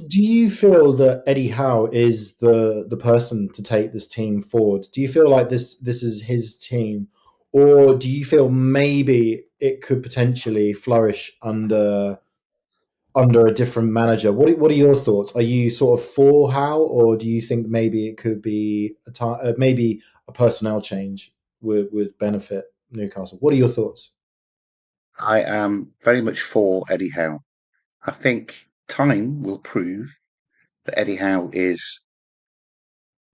do you feel that Eddie Howe is the person to take this team forward? Do you feel like this is his team, or do you feel maybe it could potentially flourish under a different manager? What are your thoughts? Are you sort of for Howe, or do you think maybe it could be maybe a personnel change would benefit Newcastle? What are your thoughts? I am very much for Eddie Howe. I think time will prove that Eddie Howe is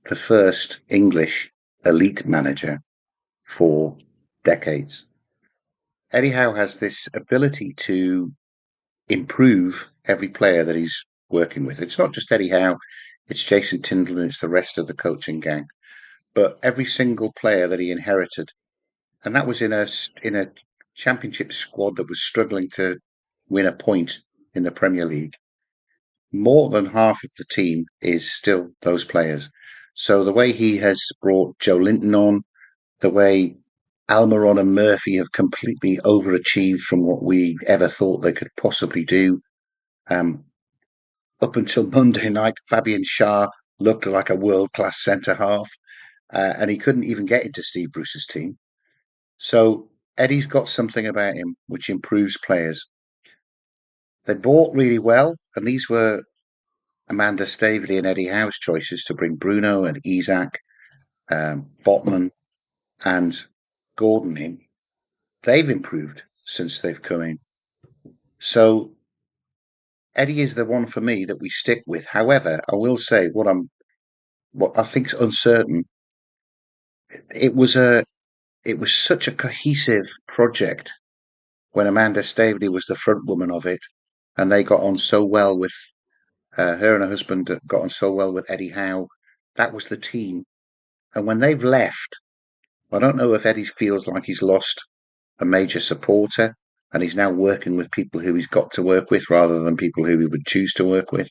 the first English elite manager for decades. Eddie Howe has this ability to improve every player that he's working with. It's not just Eddie Howe, it's Jason Tindall and it's the rest of the coaching gang. But every single player that he inherited, and that was in a championship squad that was struggling to win a point in the Premier League. More than half of the team is still those players. So the way he has brought Joe Linton on, the way Almiron and Murphy have completely overachieved from what we ever thought they could possibly do. Um, Up until Monday night, Fabian Schär looked like a world-class centre half, and he couldn't even get into Steve Bruce's team. So Eddie's got something about him which improves players. They bought really well, and these were Amanda Staveley and Eddie Howe's choices to bring Bruno and Isak, Botman and Gordon in. They've improved since they've come in. So Eddie is the one for me that we stick with. However, I will say what I think's uncertain. It was a it was such a cohesive project when Amanda Staveley was the front woman of it, and they got on so well with her and her husband got on so well with Eddie Howe. That was the team. And when they've left, I don't know if Eddie feels like he's lost a major supporter and he's now working with people who he's got to work with rather than people who he would choose to work with.